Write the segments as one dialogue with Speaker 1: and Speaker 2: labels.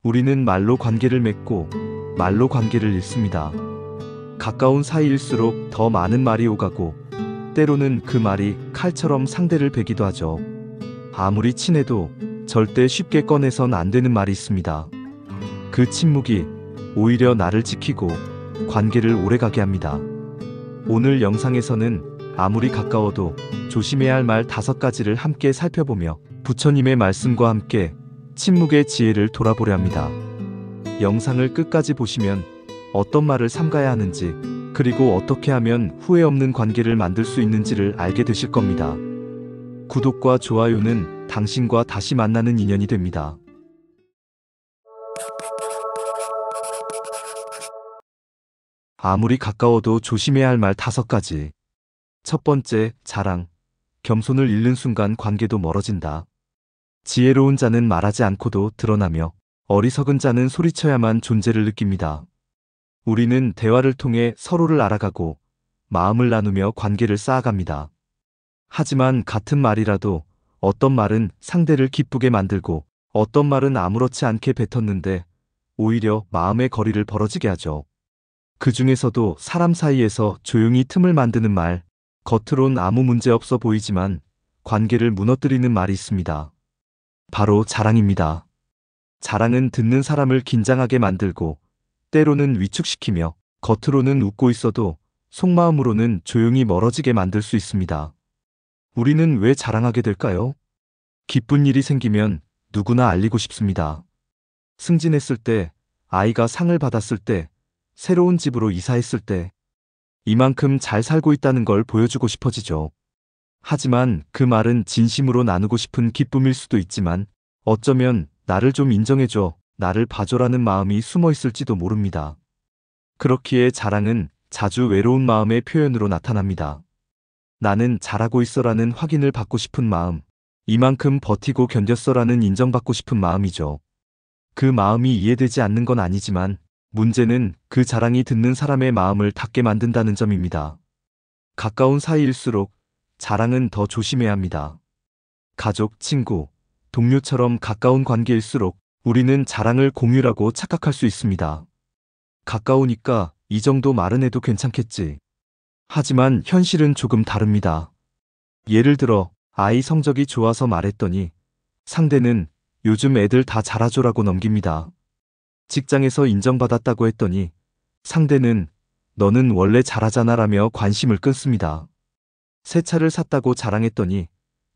Speaker 1: 우리는 말로 관계를 맺고 말로 관계를 잃습니다. 가까운 사이일수록 더 많은 말이 오가고 때로는 그 말이 칼처럼 상대를 베기도 하죠. 아무리 친해도 절대 쉽게 꺼내선 안 되는 말이 있습니다. 그 침묵이 오히려 나를 지키고 관계를 오래가게 합니다. 오늘 영상에서는 아무리 가까워도 조심해야 할 말 5가지를 함께 살펴보며 부처님의 말씀과 함께 침묵의 지혜를 돌아보려 합니다. 영상을 끝까지 보시면 어떤 말을 삼가야 하는지, 그리고 어떻게 하면 후회 없는 관계를 만들 수 있는지를 알게 되실 겁니다. 구독과 좋아요는 당신과 다시 만나는 인연이 됩니다. 아무리 가까워도 조심해야 할 말 5가지. 첫 번째, 자랑. 겸손을 잃는 순간 관계도 멀어진다. 지혜로운 자는 말하지 않고도 드러나며 어리석은 자는 소리쳐야만 존재를 느낍니다. 우리는 대화를 통해 서로를 알아가고 마음을 나누며 관계를 쌓아갑니다. 하지만 같은 말이라도 어떤 말은 상대를 기쁘게 만들고 어떤 말은 아무렇지 않게 뱉었는데 오히려 마음의 거리를 벌어지게 하죠. 그 중에서도 사람 사이에서 조용히 틈을 만드는 말, 겉으론 아무 문제 없어 보이지만 관계를 무너뜨리는 말이 있습니다. 바로 자랑입니다. 자랑은 듣는 사람을 긴장하게 만들고 때로는 위축시키며 겉으로는 웃고 있어도 속마음으로는 조용히 멀어지게 만들 수 있습니다. 우리는 왜 자랑하게 될까요? 기쁜 일이 생기면 누구나 알리고 싶습니다. 승진했을 때, 아이가 상을 받았을 때, 새로운 집으로 이사했을 때, 이만큼 잘 살고 있다는 걸 보여주고 싶어지죠. 하지만 그 말은 진심으로 나누고 싶은 기쁨일 수도 있지만 어쩌면 나를 좀 인정해줘, 나를 봐줘라는 마음이 숨어 있을지도 모릅니다. 그렇기에 자랑은 자주 외로운 마음의 표현으로 나타납니다. 나는 잘하고 있어라는 확인을 받고 싶은 마음, 이만큼 버티고 견뎠어라는 인정받고 싶은 마음이죠. 그 마음이 이해되지 않는 건 아니지만 문제는 그 자랑이 듣는 사람의 마음을 닫게 만든다는 점입니다. 가까운 사이일수록 자랑은 더 조심해야 합니다. 가족, 친구, 동료처럼 가까운 관계일수록 우리는 자랑을 공유라고 착각할 수 있습니다. 가까우니까 이 정도 말은 해도 괜찮겠지. 하지만 현실은 조금 다릅니다. 예를 들어 아이 성적이 좋아서 말했더니 상대는 요즘 애들 다 잘하죠라고 넘깁니다. 직장에서 인정받았다고 했더니 상대는 너는 원래 잘하잖아라며 관심을 끊습니다. 새 차를 샀다고 자랑했더니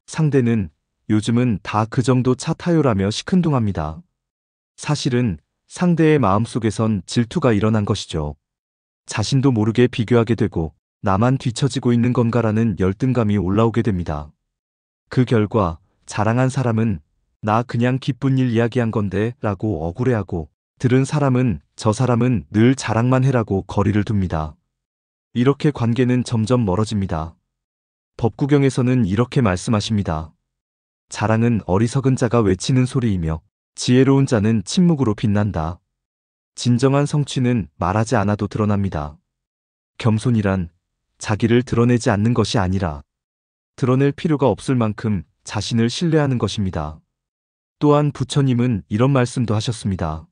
Speaker 1: 상대는 요즘은 다 그 정도 차 타요라며 시큰둥합니다. 사실은 상대의 마음속에선 질투가 일어난 것이죠. 자신도 모르게 비교하게 되고 나만 뒤처지고 있는 건가라는 열등감이 올라오게 됩니다. 그 결과 자랑한 사람은 나 그냥 기쁜 일 이야기한 건데 라고 억울해하고 들은 사람은 저 사람은 늘 자랑만 해라고 거리를 둡니다. 이렇게 관계는 점점 멀어집니다. 법구경에서는 이렇게 말씀하십니다. 자랑은 어리석은 자가 외치는 소리이며 지혜로운 자는 침묵으로 빛난다. 진정한 성취는 말하지 않아도 드러납니다. 겸손이란 자기를 드러내지 않는 것이 아니라 드러낼 필요가 없을 만큼 자신을 신뢰하는 것입니다. 또한 부처님은 이런 말씀도 하셨습니다.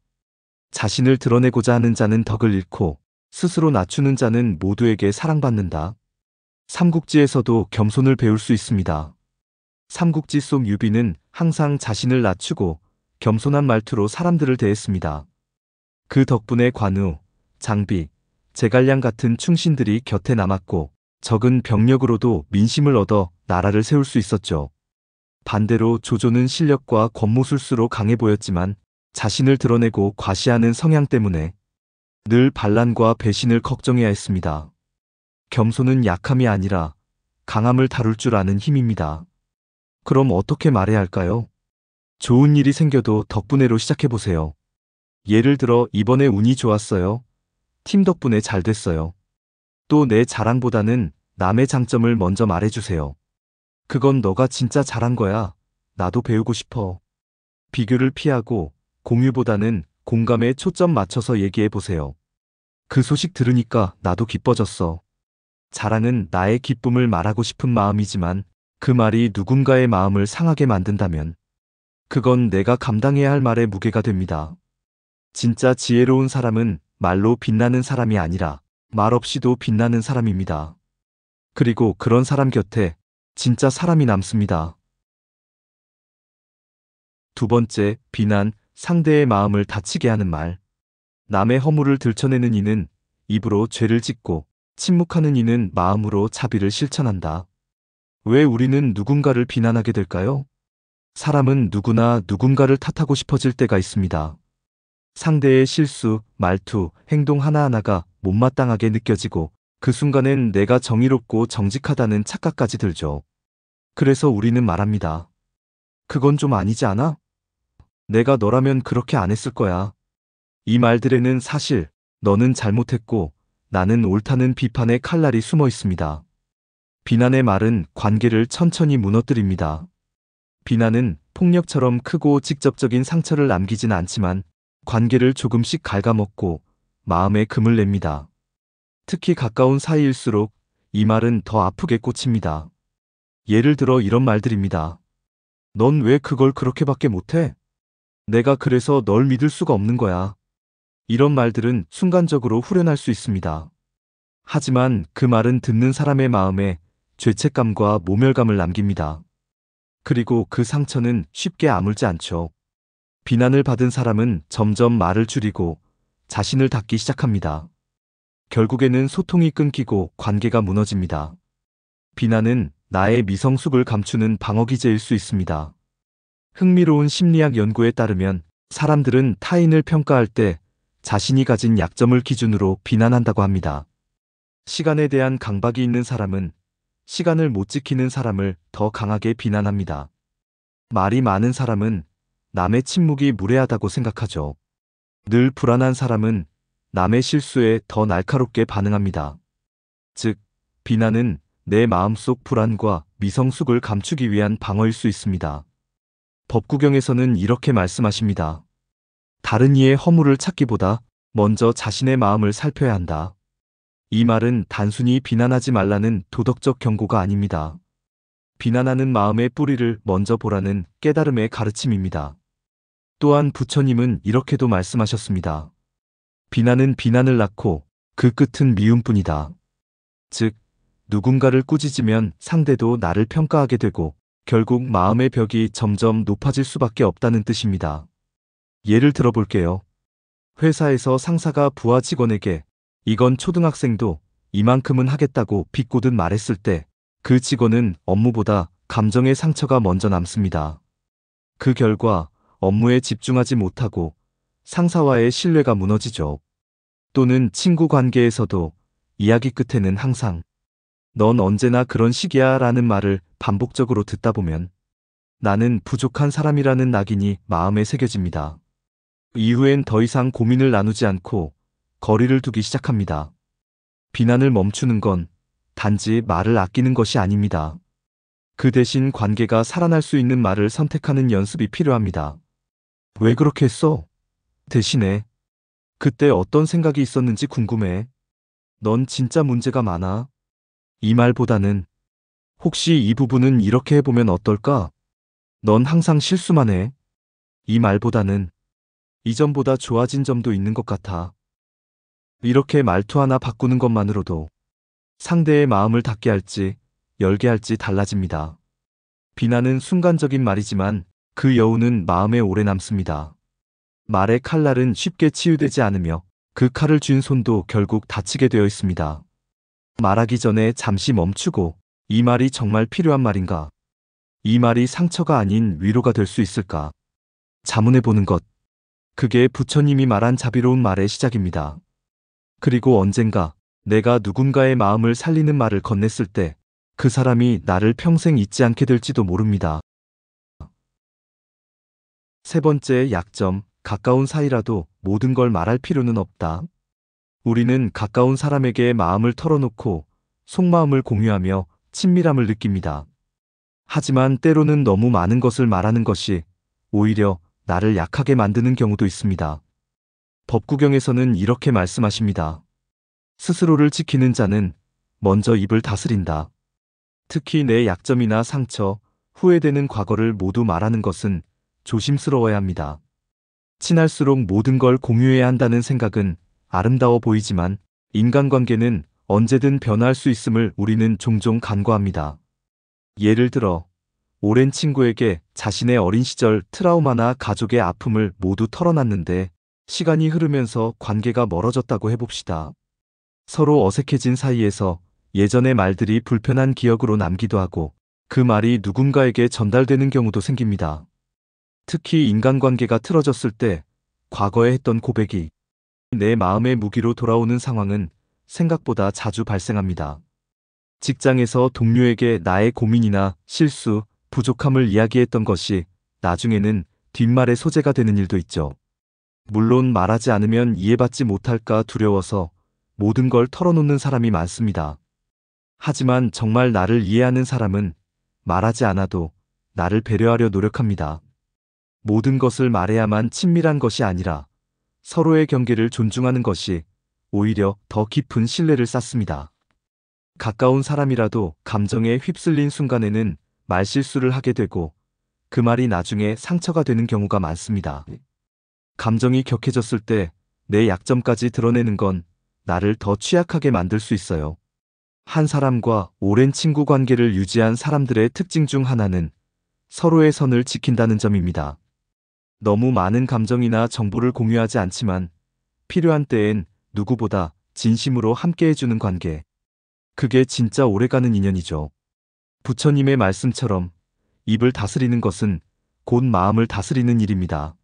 Speaker 1: 자신을 드러내고자 하는 자는 덕을 잃고 스스로 낮추는 자는 모두에게 사랑받는다. 삼국지에서도 겸손을 배울 수 있습니다. 삼국지 속 유비는 항상 자신을 낮추고 겸손한 말투로 사람들을 대했습니다. 그 덕분에 관우, 장비, 제갈량 같은 충신들이 곁에 남았고 적은 병력으로도 민심을 얻어 나라를 세울 수 있었죠. 반대로 조조는 실력과 권모술수로 강해 보였지만 자신을 드러내고 과시하는 성향 때문에 늘 반란과 배신을 걱정해야 했습니다. 겸손은 약함이 아니라 강함을 다룰 줄 아는 힘입니다. 그럼 어떻게 말해야 할까요? 좋은 일이 생겨도 덕분에로 시작해보세요. 예를 들어 이번에 운이 좋았어요. 팀 덕분에 잘 됐어요. 또 내 자랑보다는 남의 장점을 먼저 말해주세요. 그건 너가 진짜 잘한 거야. 나도 배우고 싶어. 비교를 피하고 공유보다는 공감에 초점 맞춰서 얘기해보세요. 그 소식 들으니까 나도 기뻐졌어. 자랑은 나의 기쁨을 말하고 싶은 마음이지만 그 말이 누군가의 마음을 상하게 만든다면 그건 내가 감당해야 할 말의 무게가 됩니다. 진짜 지혜로운 사람은 말로 빛나는 사람이 아니라 말없이도 빛나는 사람입니다. 그리고 그런 사람 곁에 진짜 사람이 남습니다. 두 번째, 비난, 상대의 마음을 다치게 하는 말. 남의 허물을 들춰내는 이는 입으로 죄를 짓고 침묵하는 이는 마음으로 자비를 실천한다. 왜 우리는 누군가를 비난하게 될까요? 사람은 누구나 누군가를 탓하고 싶어질 때가 있습니다. 상대의 실수, 말투, 행동 하나하나가 못마땅하게 느껴지고 그 순간엔 내가 정의롭고 정직하다는 착각까지 들죠. 그래서 우리는 말합니다. 그건 좀 아니지 않아? 내가 너라면 그렇게 안 했을 거야. 이 말들에는 사실 너는 잘못했고 나는 옳다는 비판의 칼날이 숨어 있습니다. 비난의 말은 관계를 천천히 무너뜨립니다. 비난은 폭력처럼 크고 직접적인 상처를 남기진 않지만 관계를 조금씩 갉아먹고 마음에 금을 냅니다. 특히 가까운 사이일수록 이 말은 더 아프게 꽂힙니다. 예를 들어 이런 말들입니다. 넌 왜 그걸 그렇게밖에 못해? 내가 그래서 널 믿을 수가 없는 거야. 이런 말들은 순간적으로 후련할 수 있습니다. 하지만 그 말은 듣는 사람의 마음에 죄책감과 모멸감을 남깁니다. 그리고 그 상처는 쉽게 아물지 않죠. 비난을 받은 사람은 점점 말을 줄이고 자신을 닫기 시작합니다. 결국에는 소통이 끊기고 관계가 무너집니다. 비난은 나의 미성숙을 감추는 방어기제일 수 있습니다. 흥미로운 심리학 연구에 따르면 사람들은 타인을 평가할 때 자신이 가진 약점을 기준으로 비난한다고 합니다. 시간에 대한 강박이 있는 사람은 시간을 못 지키는 사람을 더 강하게 비난합니다. 말이 많은 사람은 남의 침묵이 무례하다고 생각하죠. 늘 불안한 사람은 남의 실수에 더 날카롭게 반응합니다. 즉, 비난은 내 마음속 불안과 미성숙을 감추기 위한 방어일 수 있습니다. 법구경에서는 이렇게 말씀하십니다. 다른 이의 허물을 찾기보다 먼저 자신의 마음을 살펴야 한다. 이 말은 단순히 비난하지 말라는 도덕적 경고가 아닙니다. 비난하는 마음의 뿌리를 먼저 보라는 깨달음의 가르침입니다. 또한 부처님은 이렇게도 말씀하셨습니다. 비난은 비난을 낳고 그 끝은 미움뿐이다. 즉, 누군가를 꾸짖으면 상대도 나를 평가하게 되고 결국 마음의 벽이 점점 높아질 수밖에 없다는 뜻입니다. 예를 들어볼게요. 회사에서 상사가 부하 직원에게 이건 초등학생도 이만큼은 하겠다고 비꼬듯 말했을 때 그 직원은 업무보다 감정의 상처가 먼저 남습니다. 그 결과 업무에 집중하지 못하고 상사와의 신뢰가 무너지죠. 또는 친구 관계에서도 이야기 끝에는 항상 넌 언제나 그런 식이야 라는 말을 반복적으로 듣다 보면 나는 부족한 사람이라는 낙인이 마음에 새겨집니다. 이후엔 더 이상 고민을 나누지 않고 거리를 두기 시작합니다. 비난을 멈추는 건 단지 말을 아끼는 것이 아닙니다. 그 대신 관계가 살아날 수 있는 말을 선택하는 연습이 필요합니다. 왜 그렇게 했어? 대신에 그때 어떤 생각이 있었는지 궁금해. 넌 진짜 문제가 많아. 이 말보다는 혹시 이 부분은 이렇게 해보면 어떨까? 넌 항상 실수만 해. 이 말보다는 이전보다 좋아진 점도 있는 것 같아. 이렇게 말투 하나 바꾸는 것만으로도 상대의 마음을 닫게 할지 열게 할지 달라집니다. 비난은 순간적인 말이지만 그 여운은 마음에 오래 남습니다. 말의 칼날은 쉽게 치유되지 않으며 그 칼을 쥔 손도 결국 다치게 되어 있습니다. 말하기 전에 잠시 멈추고 이 말이 정말 필요한 말인가? 이 말이 상처가 아닌 위로가 될 수 있을까? 자문해 보는 것. 그게 부처님이 말한 자비로운 말의 시작입니다. 그리고 언젠가 내가 누군가의 마음을 살리는 말을 건넸을 때 그 사람이 나를 평생 잊지 않게 될지도 모릅니다. 세 번째 약점, 가까운 사이라도 모든 걸 말할 필요는 없다. 우리는 가까운 사람에게 마음을 털어놓고 속마음을 공유하며 친밀함을 느낍니다. 하지만 때로는 너무 많은 것을 말하는 것이 오히려 나를 약하게 만드는 경우도 있습니다. 법구경에서는 이렇게 말씀하십니다. 스스로를 지키는 자는 먼저 입을 다스린다. 특히 내 약점이나 상처, 후회되는 과거를 모두 말하는 것은 조심스러워야 합니다. 친할수록 모든 걸 공유해야 한다는 생각은 아름다워 보이지만 인간관계는 언제든 변화할 수 있음을 우리는 종종 간과합니다. 예를 들어, 오랜 친구에게 자신의 어린 시절 트라우마나 가족의 아픔을 모두 털어놨는데 시간이 흐르면서 관계가 멀어졌다고 해봅시다. 서로 어색해진 사이에서 예전의 말들이 불편한 기억으로 남기도 하고 그 말이 누군가에게 전달되는 경우도 생깁니다. 특히 인간관계가 틀어졌을 때 과거에 했던 고백이 내 마음의 무기로 돌아오는 상황은 생각보다 자주 발생합니다. 직장에서 동료에게 나의 고민이나 실수, 부족함을 이야기했던 것이 나중에는 뒷말의 소재가 되는 일도 있죠. 물론 말하지 않으면 이해받지 못할까 두려워서 모든 걸 털어놓는 사람이 많습니다. 하지만 정말 나를 이해하는 사람은 말하지 않아도 나를 배려하려 노력합니다. 모든 것을 말해야만 친밀한 것이 아니라 서로의 경계를 존중하는 것이 오히려 더 깊은 신뢰를 쌓습니다. 가까운 사람이라도 감정에 휩쓸린 순간에는 말실수를 하게 되고 그 말이 나중에 상처가 되는 경우가 많습니다. 감정이 격해졌을 때 내 약점까지 드러내는 건 나를 더 취약하게 만들 수 있어요. 한 사람과 오랜 친구 관계를 유지한 사람들의 특징 중 하나는 서로의 선을 지킨다는 점입니다. 너무 많은 감정이나 정보를 공유하지 않지만 필요한 때엔 누구보다 진심으로 함께해주는 관계. 그게 진짜 오래가는 인연이죠. 부처님의 말씀처럼 입을 다스리는 것은 곧 마음을 다스리는 일입니다.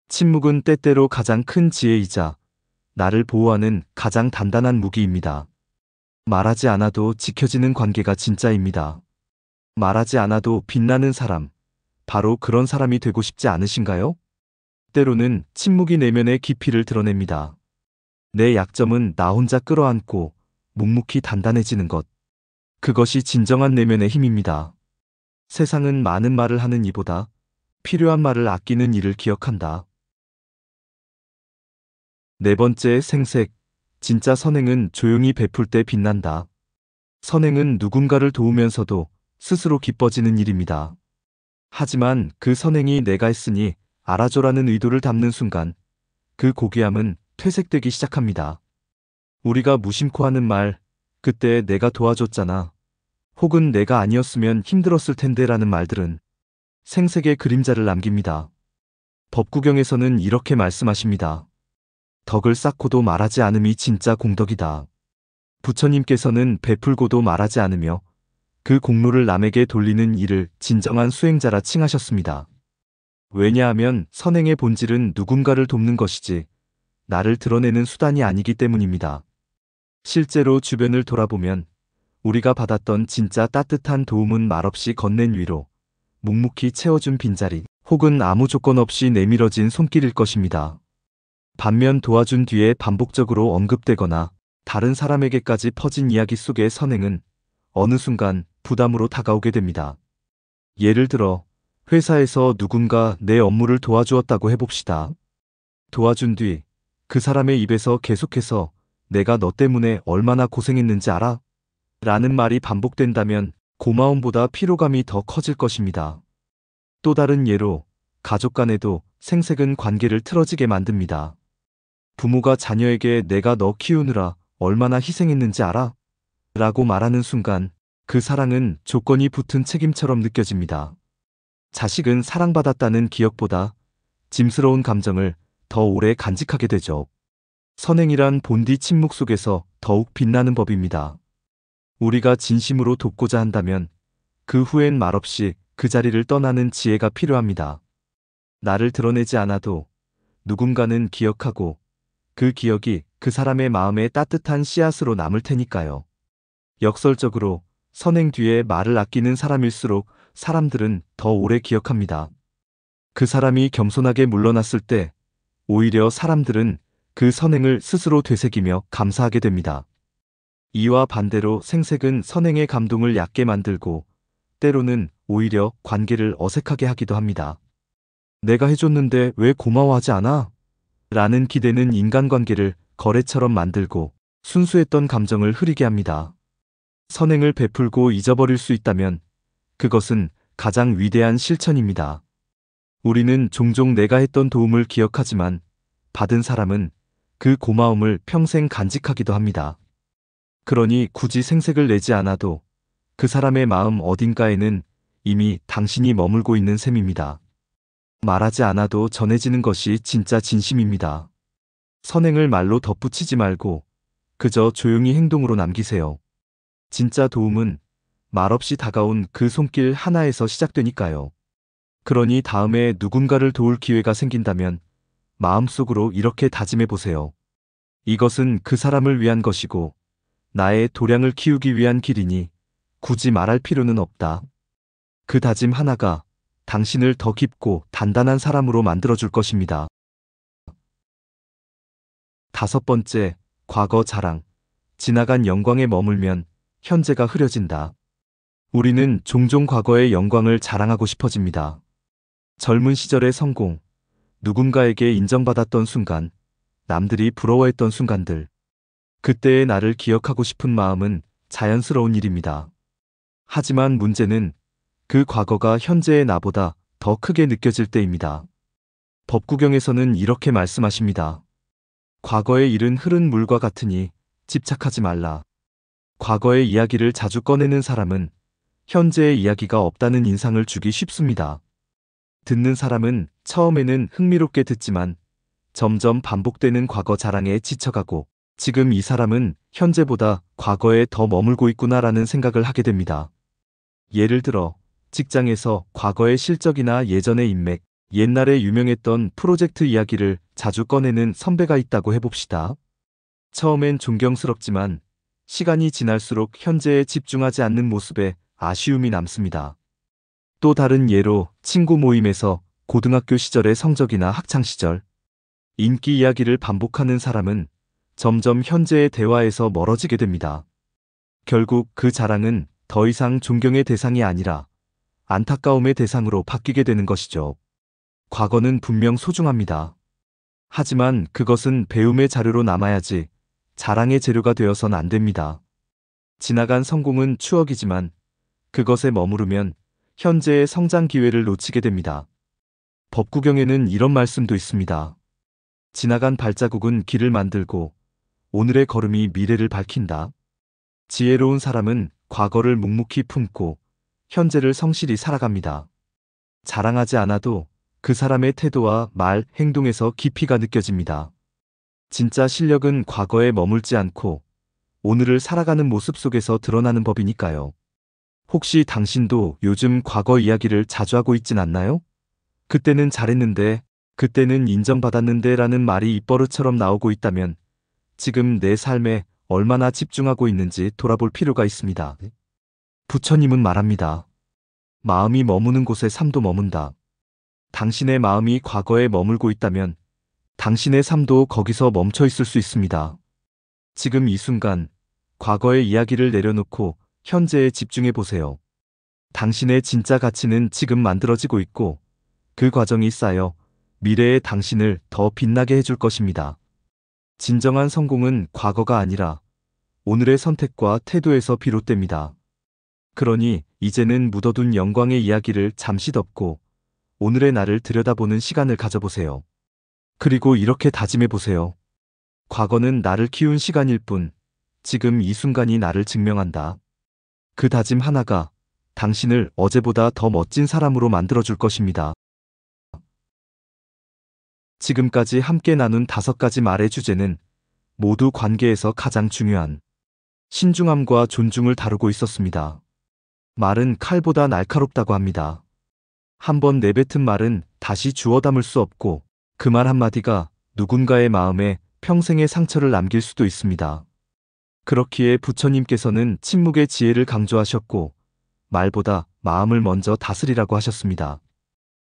Speaker 1: 침묵은 때때로 가장 큰 지혜이자 나를 보호하는 가장 단단한 무기입니다. 말하지 않아도 지켜지는 관계가 진짜입니다. 말하지 않아도 빛나는 사람, 바로 그런 사람이 되고 싶지 않으신가요? 때로는 침묵이 내면의 깊이를 드러냅니다. 내 약점은 나 혼자 끌어안고 묵묵히 단단해지는 것. 그것이 진정한 내면의 힘입니다. 세상은 많은 말을 하는 이보다 필요한 말을 아끼는 이를 기억한다. 네 번째, 생색. 진짜 선행은 조용히 베풀 때 빛난다. 선행은 누군가를 도우면서도 스스로 기뻐지는 일입니다. 하지만 그 선행이 내가 했으니 알아줘라는 의도를 담는 순간 그 고귀함은 퇴색되기 시작합니다. 우리가 무심코 하는 말, 그때 내가 도와줬잖아. 혹은 내가 아니었으면 힘들었을 텐데 라는 말들은 생색의 그림자를 남깁니다. 법구경에서는 이렇게 말씀하십니다. 덕을 쌓고도 말하지 않음이 진짜 공덕이다. 부처님께서는 베풀고도 말하지 않으며 그 공로를 남에게 돌리는 일을 진정한 수행자라 칭하셨습니다. 왜냐하면 선행의 본질은 누군가를 돕는 것이지 나를 드러내는 수단이 아니기 때문입니다. 실제로 주변을 돌아보면 우리가 받았던 진짜 따뜻한 도움은 말없이 건넨 위로, 묵묵히 채워준 빈자리, 혹은 아무 조건 없이 내밀어진 손길일 것입니다. 반면 도와준 뒤에 반복적으로 언급되거나 다른 사람에게까지 퍼진 이야기 속의 선행은 어느 순간 부담으로 다가오게 됩니다. 예를 들어 회사에서 누군가 내 업무를 도와주었다고 해봅시다. 도와준 뒤 그 사람의 입에서 계속해서 내가 너 때문에 얼마나 고생했는지 알아? 라는 말이 반복된다면 고마움보다 피로감이 더 커질 것입니다. 또 다른 예로 가족 간에도 생색은 관계를 틀어지게 만듭니다. 부모가 자녀에게 내가 너 키우느라 얼마나 희생했는지 알아? 라고 말하는 순간 그 사랑은 조건이 붙은 책임처럼 느껴집니다. 자식은 사랑받았다는 기억보다 짐스러운 감정을 더 오래 간직하게 되죠. 선행이란 본디 침묵 속에서 더욱 빛나는 법입니다. 우리가 진심으로 돕고자 한다면 그 후엔 말없이 그 자리를 떠나는 지혜가 필요합니다. 나를 드러내지 않아도 누군가는 기억하고 그 기억이 그 사람의 마음에 따뜻한 씨앗으로 남을 테니까요. 역설적으로 선행 뒤에 말을 아끼는 사람일수록 사람들은 더 오래 기억합니다. 그 사람이 겸손하게 물러났을 때 오히려 사람들은 그 선행을 스스로 되새기며 감사하게 됩니다. 이와 반대로 생색은 선행의 감동을 얕게 만들고 때로는 오히려 관계를 어색하게 하기도 합니다. 내가 해줬는데 왜 고마워하지 않아? 라는 기대는 인간관계를 거래처럼 만들고 순수했던 감정을 흐리게 합니다. 선행을 베풀고 잊어버릴 수 있다면 그것은 가장 위대한 실천입니다. 우리는 종종 내가 했던 도움을 기억하지만 받은 사람은 그 고마움을 평생 간직하기도 합니다. 그러니 굳이 생색을 내지 않아도 그 사람의 마음 어딘가에는 이미 당신이 머물고 있는 셈입니다. 말하지 않아도 전해지는 것이 진짜 진심입니다. 선행을 말로 덧붙이지 말고 그저 조용히 행동으로 남기세요. 진짜 도움은 말없이 다가온 그 손길 하나에서 시작되니까요. 그러니 다음에 누군가를 도울 기회가 생긴다면 마음속으로 이렇게 다짐해 보세요. 이것은 그 사람을 위한 것이고 나의 도량을 키우기 위한 길이니 굳이 말할 필요는 없다. 그 다짐 하나가 당신을 더 깊고 단단한 사람으로 만들어줄 것입니다. 5번째, 과거 자랑. 지나간 영광에 머물면 현재가 흐려진다. 우리는 종종 과거의 영광을 자랑하고 싶어집니다. 젊은 시절의 성공, 누군가에게 인정받았던 순간, 남들이 부러워했던 순간들. 그때의 나를 기억하고 싶은 마음은 자연스러운 일입니다. 하지만 문제는 그 과거가 현재의 나보다 더 크게 느껴질 때입니다. 법구경에서는 이렇게 말씀하십니다. 과거의 일은 흐른 물과 같으니 집착하지 말라. 과거의 이야기를 자주 꺼내는 사람은 현재의 이야기가 없다는 인상을 주기 쉽습니다. 듣는 사람은 처음에는 흥미롭게 듣지만 점점 반복되는 과거 자랑에 지쳐가고 지금 이 사람은 현재보다 과거에 더 머물고 있구나라는 생각을 하게 됩니다. 예를 들어 직장에서 과거의 실적이나 예전의 인맥, 옛날에 유명했던 프로젝트 이야기를 자주 꺼내는 선배가 있다고 해봅시다. 처음엔 존경스럽지만 시간이 지날수록 현재에 집중하지 않는 모습에 아쉬움이 남습니다. 또 다른 예로 친구 모임에서 고등학교 시절의 성적이나 학창시절, 인기 이야기를 반복하는 사람은 점점 현재의 대화에서 멀어지게 됩니다. 결국 그 자랑은 더 이상 존경의 대상이 아니라 안타까움의 대상으로 바뀌게 되는 것이죠. 과거는 분명 소중합니다. 하지만 그것은 배움의 자료로 남아야지 자랑의 재료가 되어선 안 됩니다. 지나간 성공은 추억이지만 그것에 머무르면 현재의 성장 기회를 놓치게 됩니다. 법구경에는 이런 말씀도 있습니다. 지나간 발자국은 길을 만들고 오늘의 걸음이 미래를 밝힌다. 지혜로운 사람은 과거를 묵묵히 품고 현재를 성실히 살아갑니다. 자랑하지 않아도 그 사람의 태도와 말, 행동에서 깊이가 느껴집니다. 진짜 실력은 과거에 머물지 않고 오늘을 살아가는 모습 속에서 드러나는 법이니까요. 혹시 당신도 요즘 과거 이야기를 자주 하고 있진 않나요? 그때는 잘했는데, 그때는 인정받았는데 라는 말이 입버릇처럼 나오고 있다면 지금 내 삶에 얼마나 집중하고 있는지 돌아볼 필요가 있습니다. 부처님은 말합니다. 마음이 머무는 곳에 삶도 머문다. 당신의 마음이 과거에 머물고 있다면 당신의 삶도 거기서 멈춰 있을 수 있습니다. 지금 이 순간 과거의 이야기를 내려놓고 현재에 집중해 보세요. 당신의 진짜 가치는 지금 만들어지고 있고 그 과정이 쌓여 미래의 당신을 더 빛나게 해줄 것입니다. 진정한 성공은 과거가 아니라 오늘의 선택과 태도에서 비롯됩니다. 그러니 이제는 묻어둔 영광의 이야기를 잠시 덮고 오늘의 나를 들여다보는 시간을 가져보세요. 그리고 이렇게 다짐해 보세요. 과거는 나를 키운 시간일 뿐 지금 이 순간이 나를 증명한다. 그 다짐 하나가 당신을 어제보다 더 멋진 사람으로 만들어줄 것입니다. 지금까지 함께 나눈 5가지 말의 주제는 모두 관계에서 가장 중요한 신중함과 존중을 다루고 있었습니다. 말은 칼보다 날카롭다고 합니다. 한번 내뱉은 말은 다시 주워 담을 수 없고 그 말 한마디가 누군가의 마음에 평생의 상처를 남길 수도 있습니다. 그렇기에 부처님께서는 침묵의 지혜를 강조하셨고 말보다 마음을 먼저 다스리라고 하셨습니다.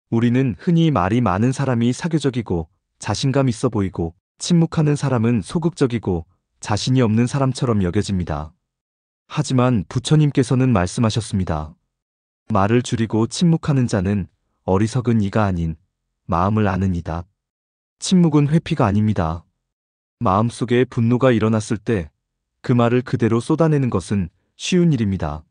Speaker 1: 우리는 흔히 말이 많은 사람이 사교적이고 자신감 있어 보이고 침묵하는 사람은 소극적이고 자신이 없는 사람처럼 여겨집니다. 하지만 부처님께서는 말씀하셨습니다. 말을 줄이고 침묵하는 자는 어리석은 이가 아닌 마음을 아는 이다. 침묵은 회피가 아닙니다. 마음속에 분노가 일어났을 때 그 말을 그대로 쏟아내는 것은 쉬운 일입니다.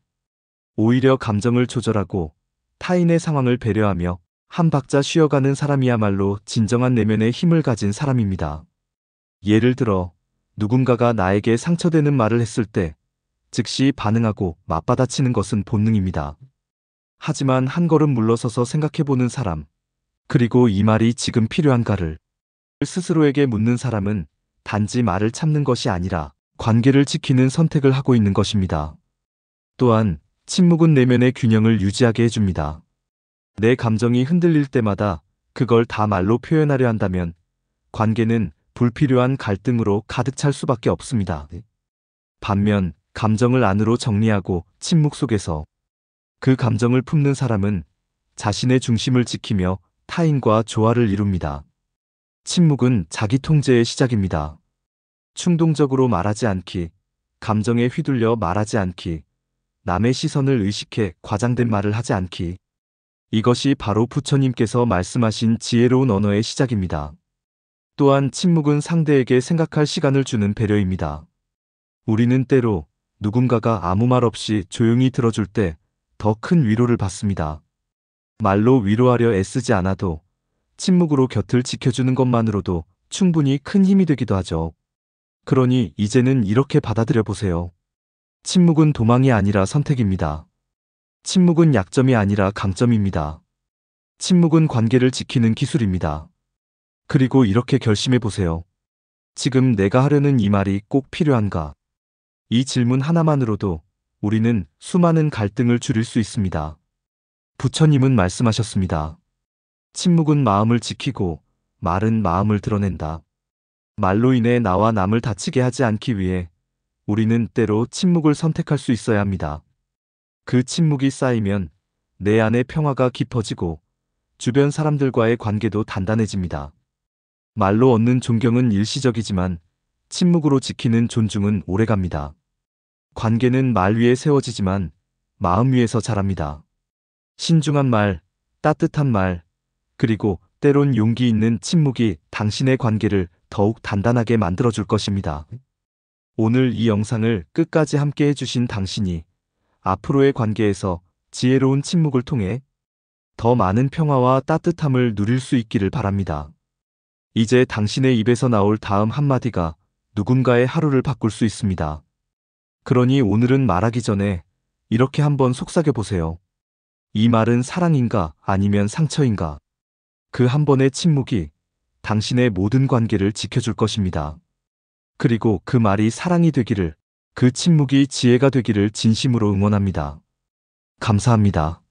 Speaker 1: 오히려 감정을 조절하고 타인의 상황을 배려하며 한 박자 쉬어가는 사람이야말로 진정한 내면의 힘을 가진 사람입니다. 예를 들어 누군가가 나에게 상처되는 말을 했을 때 즉시 반응하고 맞받아치는 것은 본능입니다. 하지만 한 걸음 물러서서 생각해보는 사람, 그리고 이 말이 지금 필요한가를 스스로에게 묻는 사람은 단지 말을 참는 것이 아니라 관계를 지키는 선택을 하고 있는 것입니다. 또한 침묵은 내면의 균형을 유지하게 해줍니다. 내 감정이 흔들릴 때마다 그걸 다 말로 표현하려 한다면 관계는 불필요한 갈등으로 가득 찰 수밖에 없습니다. 반면 감정을 안으로 정리하고 침묵 속에서 그 감정을 품는 사람은 자신의 중심을 지키며 타인과 조화를 이룹니다. 침묵은 자기 통제의 시작입니다. 충동적으로 말하지 않기, 감정에 휘둘려 말하지 않기, 남의 시선을 의식해 과장된 말을 하지 않기. 이것이 바로 부처님께서 말씀하신 지혜로운 언어의 시작입니다. 또한 침묵은 상대에게 생각할 시간을 주는 배려입니다. 우리는 때로 누군가가 아무 말 없이 조용히 들어줄 때 더 큰 위로를 받습니다. 말로 위로하려 애쓰지 않아도 침묵으로 곁을 지켜주는 것만으로도 충분히 큰 힘이 되기도 하죠. 그러니 이제는 이렇게 받아들여 보세요. 침묵은 도망이 아니라 선택입니다. 침묵은 약점이 아니라 강점입니다. 침묵은 관계를 지키는 기술입니다. 그리고 이렇게 결심해 보세요. 지금 내가 하려는 이 말이 꼭 필요한가? 이 질문 하나만으로도 우리는 수많은 갈등을 줄일 수 있습니다. 부처님은 말씀하셨습니다. 침묵은 마음을 지키고 말은 마음을 드러낸다. 말로 인해 나와 남을 다치게 하지 않기 위해 우리는 때로 침묵을 선택할 수 있어야 합니다. 그 침묵이 쌓이면 내 안의 평화가 깊어지고 주변 사람들과의 관계도 단단해집니다. 말로 얻는 존경은 일시적이지만 침묵으로 지키는 존중은 오래갑니다. 관계는 말 위에 세워지지만 마음 위에서 자랍니다. 신중한 말, 따뜻한 말, 그리고 때론 용기 있는 침묵이 당신의 관계를 더욱 단단하게 만들어줄 것입니다. 오늘 이 영상을 끝까지 함께 해주신 당신이 앞으로의 관계에서 지혜로운 침묵을 통해 더 많은 평화와 따뜻함을 누릴 수 있기를 바랍니다. 이제 당신의 입에서 나올 다음 한마디가 누군가의 하루를 바꿀 수 있습니다. 그러니 오늘은 말하기 전에 이렇게 한번 속삭여 보세요. 이 말은 사랑인가 아니면 상처인가? 그 한 번의 침묵이 당신의 모든 관계를 지켜줄 것입니다. 그리고 그 말이 사랑이 되기를, 그 침묵이 지혜가 되기를 진심으로 응원합니다. 감사합니다.